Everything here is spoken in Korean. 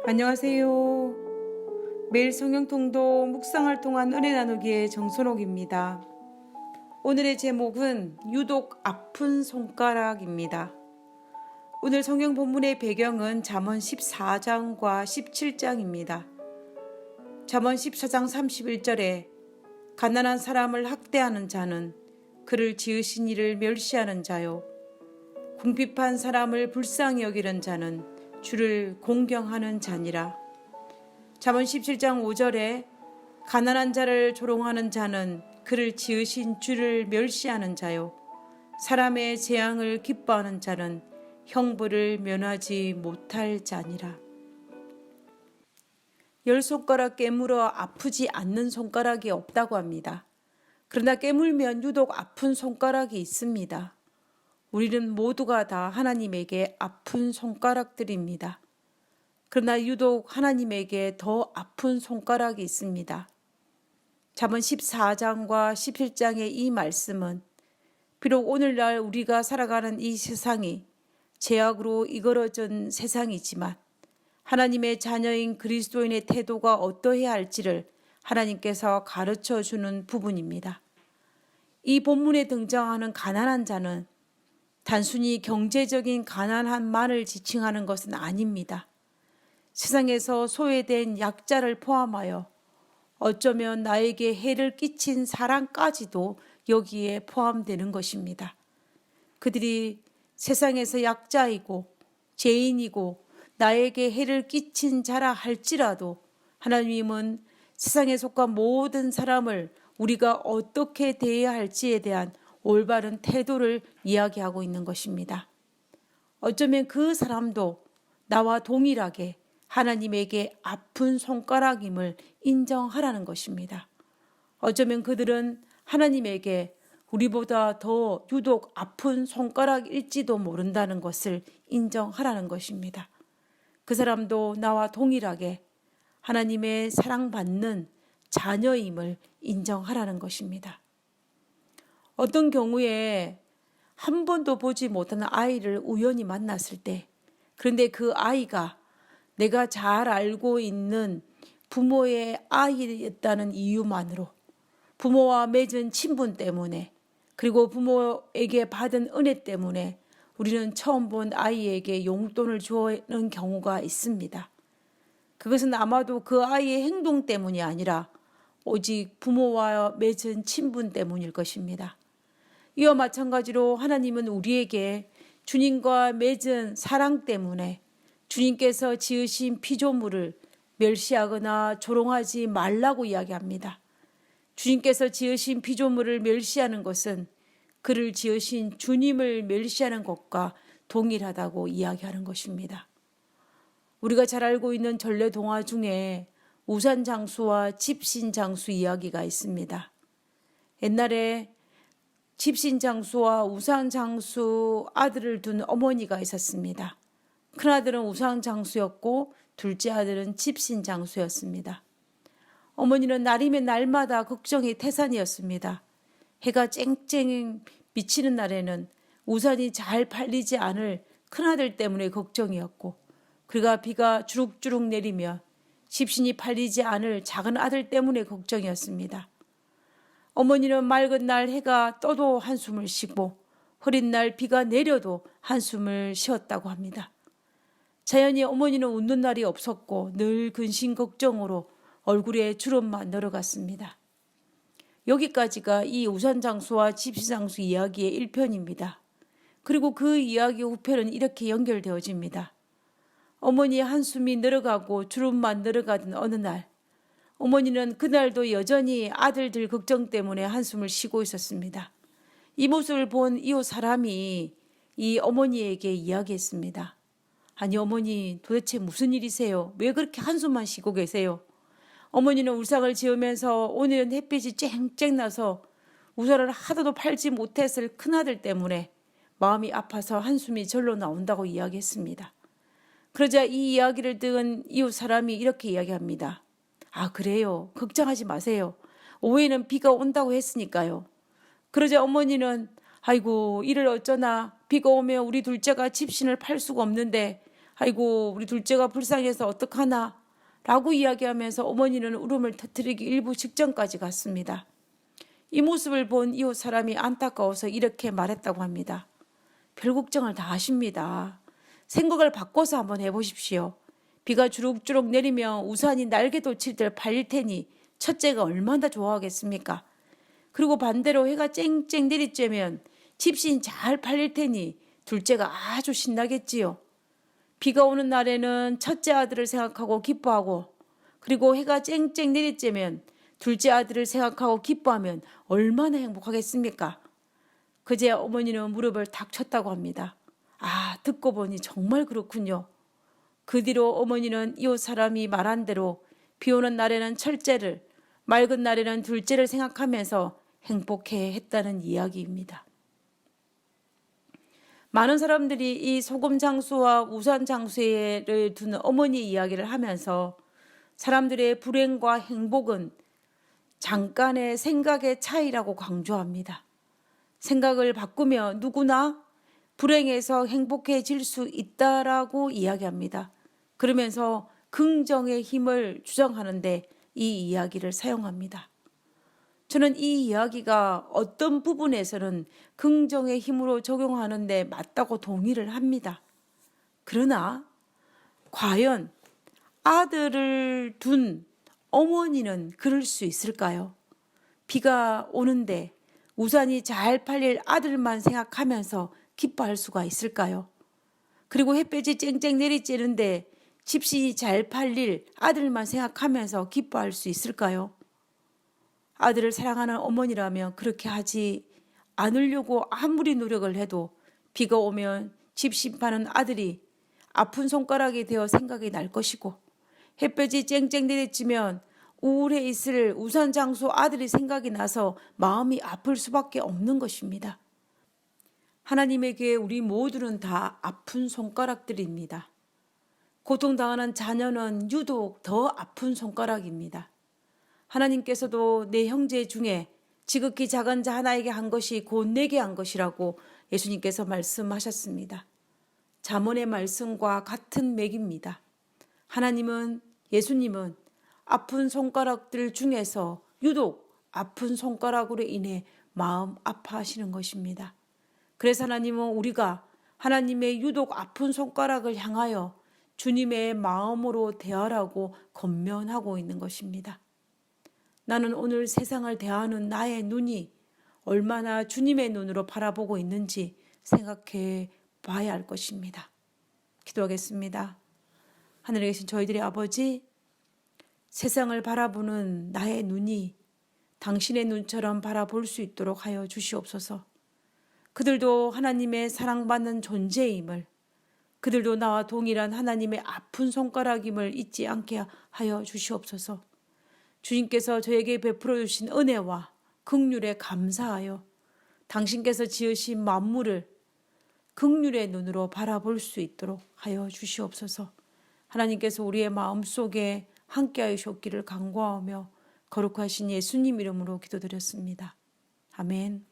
안녕하세요. 매일 성경통독 묵상을 통한 은혜 나누기의 정선옥입니다. 오늘의 제목은 유독 아픈 손가락입니다. 오늘 성경 본문의 배경은 잠언 14장과 17장입니다. 잠언 14장 31절에 가난한 사람을 학대하는 자는 그를 지으신 이를 멸시하는 자요, 궁핍한 사람을 불쌍히 여기는 자는 주를 공경하는 자니라. 잠언 17장 5절에 가난한 자를 조롱하는 자는 그를 지으신 주를 멸시하는 자요, 사람의 재앙을 기뻐하는 자는 형벌을 면하지 못할 자니라. 10손가락 깨물어 아프지 않는 손가락이 없다고 합니다. 그러나 깨물면 유독 아픈 손가락이 있습니다. 우리는 모두가 다 하나님에게 아픈 손가락들입니다. 그러나 유독 하나님에게 더 아픈 손가락이 있습니다. 잠언 14장과 17장의 이 말씀은 비록 오늘날 우리가 살아가는 이 세상이 죄악으로 이끌어진 세상이지만 하나님의 자녀인 그리스도인의 태도가 어떠해야 할지를 하나님께서 가르쳐 주는 부분입니다. 이 본문에 등장하는 가난한 자는 단순히 경제적인 가난함만을 지칭하는 것은 아닙니다. 세상에서 소외된 약자를 포함하여 어쩌면 나에게 해를 끼친 사람까지도 여기에 포함되는 것입니다. 그들이 세상에서 약자이고 죄인이고 나에게 해를 끼친 자라 할지라도 하나님은 세상에 속한 모든 사람을 우리가 어떻게 대해야 할지에 대한 올바른 태도를 이야기하고 있는 것입니다. 어쩌면 그 사람도 나와 동일하게 하나님에게 아픈 손가락임을 인정하라는 것입니다. 어쩌면 그들은 하나님에게 우리보다 더 유독 아픈 손가락일지도 모른다는 것을 인정하라는 것입니다. 그 사람도 나와 동일하게 하나님의 사랑받는 자녀임을 인정하라는 것입니다. 어떤 경우에 한 번도 보지 못하는 아이를 우연히 만났을 때, 그런데 그 아이가 내가 잘 알고 있는 부모의 아이였다는 이유만으로, 부모와 맺은 친분 때문에, 그리고 부모에게 받은 은혜 때문에 우리는 처음 본 아이에게 용돈을 주는 경우가 있습니다. 그것은 아마도 그 아이의 행동 때문이 아니라 오직 부모와 맺은 친분 때문일 것입니다. 이와 마찬가지로 하나님은 우리에게 주님과 맺은 사랑 때문에 주님께서 지으신 피조물을 멸시하거나 조롱하지 말라고 이야기합니다. 주님께서 지으신 피조물을 멸시하는 것은 그를 지으신 주님을 멸시하는 것과 동일하다고 이야기하는 것입니다. 우리가 잘 알고 있는 전래동화 중에 우산장수와 집신장수 이야기가 있습니다. 옛날에 집신장수와 우산장수 아들을 둔 어머니가 있었습니다. 큰아들은 우산장수였고 둘째 아들은 집신장수였습니다. 어머니는 날이면 날마다 걱정이 태산이었습니다. 해가 쨍쨍 비치는 날에는 우산이 잘 팔리지 않을 큰아들 때문에 걱정이었고, 그가 비가 주룩주룩 내리며 집신이 팔리지 않을 작은 아들 때문에 걱정이었습니다. 어머니는 맑은 날 해가 떠도 한숨을 쉬고 흐린 날 비가 내려도 한숨을 쉬었다고 합니다. 자연히 어머니는 웃는 날이 없었고 늘 근심 걱정으로 얼굴에 주름만 늘어갔습니다. 여기까지가 이 우산장수와 집신장수 이야기의 1편입니다. 그리고 그 이야기 후편은 이렇게 연결되어집니다. 어머니의 한숨이 늘어가고 주름만 늘어가던 어느 날, 어머니는 그날도 여전히 아들들 걱정 때문에 한숨을 쉬고 있었습니다. 이 모습을 본 이웃 사람이 이 어머니에게 이야기했습니다. 아니 어머니, 도대체 무슨 일이세요? 왜 그렇게 한숨만 쉬고 계세요? 어머니는 우상을 지으면서 오늘은 햇빛이 쨍쨍 나서 우산을 하나도 팔지 못했을 큰아들 때문에 마음이 아파서 한숨이 절로 나온다고 이야기했습니다. 그러자 이 이야기를 들은 이웃 사람이 이렇게 이야기합니다. 아, 그래요? 걱정하지 마세요. 오후에는 비가 온다고 했으니까요. 그러자 어머니는 아이고, 이를 어쩌나, 비가 오면 우리 둘째가 집신을 팔 수가 없는데 아이고 우리 둘째가 불쌍해서 어떡하나 라고 이야기하면서 어머니는 울음을 터뜨리기 일부 직전까지 갔습니다. 이 모습을 본 이웃 사람이 안타까워서 이렇게 말했다고 합니다. 별 걱정을 다 하십니다. 생각을 바꿔서 한번 해보십시오. 비가 주룩주룩 내리면 우산이 날개도 칠들 팔릴 테니 첫째가 얼마나 좋아하겠습니까? 그리고 반대로 해가 쨍쨍 내리쬐면 집신 잘 팔릴 테니 둘째가 아주 신나겠지요. 비가 오는 날에는 첫째 아들을 생각하고 기뻐하고 그리고 해가 쨍쨍 내리쬐면 둘째 아들을 생각하고 기뻐하면 얼마나 행복하겠습니까? 그제 어머니는 무릎을 탁 쳤다고 합니다. 아, 듣고 보니 정말 그렇군요. 그 뒤로 어머니는 이웃 사람이 말한 대로 비 오는 날에는 첫째를, 맑은 날에는 둘째를 생각하면서 행복해 했다는 이야기입니다. 많은 사람들이 이 소금 장수와 우산 장수를 두는 어머니 이야기를 하면서 사람들의 불행과 행복은 잠깐의 생각의 차이라고 강조합니다. 생각을 바꾸며 누구나 불행에서 행복해질 수 있다라고 이야기합니다. 그러면서 긍정의 힘을 주장하는데 이 이야기를 사용합니다. 저는 이 이야기가 어떤 부분에서는 긍정의 힘으로 적용하는데 맞다고 동의를 합니다. 그러나 과연 아들을 둔 어머니는 그럴 수 있을까요? 비가 오는데 우산이 잘 팔릴 아들만 생각하면서 기뻐할 수가 있을까요? 그리고 햇볕이 쨍쨍 내리쬐는데 집신이 잘 팔릴 아들만 생각하면서 기뻐할 수 있을까요? 아들을 사랑하는 어머니라면 그렇게 하지 않으려고 아무리 노력을 해도 비가 오면 집신 파는 아들이 아픈 손가락이 되어 생각이 날 것이고 햇볕이 쨍쨍 내리쬐면 우울해 있을 우산 장수 아들이 생각이 나서 마음이 아플 수밖에 없는 것입니다. 하나님에게 우리 모두는 다 아픈 손가락들입니다. 고통당하는 자녀는 유독 더 아픈 손가락입니다. 하나님께서도 내 형제 중에 지극히 작은 자 하나에게 한 것이 곧 내게 한 것이라고 예수님께서 말씀하셨습니다. 잠언의 말씀과 같은 맥입니다. 하나님은, 예수님은 아픈 손가락들 중에서 유독 아픈 손가락으로 인해 마음 아파하시는 것입니다. 그래서 하나님은 우리가 하나님의 유독 아픈 손가락을 향하여 주님의 마음으로 대하라고 권면하고 있는 것입니다. 나는 오늘 세상을 대하는 나의 눈이 얼마나 주님의 눈으로 바라보고 있는지 생각해 봐야 할 것입니다. 기도하겠습니다. 하늘에 계신 저희들의 아버지, 세상을 바라보는 나의 눈이 당신의 눈처럼 바라볼 수 있도록 하여 주시옵소서. 그들도 하나님의 사랑받는 존재임을, 그들도 나와 동일한 하나님의 아픈 손가락임을 잊지 않게 하여 주시옵소서. 주님께서 저에게 베풀어 주신 은혜와 긍휼에 감사하여 당신께서 지으신 만물을 긍휼의 눈으로 바라볼 수 있도록 하여 주시옵소서. 하나님께서 우리의 마음속에 함께하여 주옵기를 간구하며 거룩하신 예수님 이름으로 기도드렸습니다. 아멘.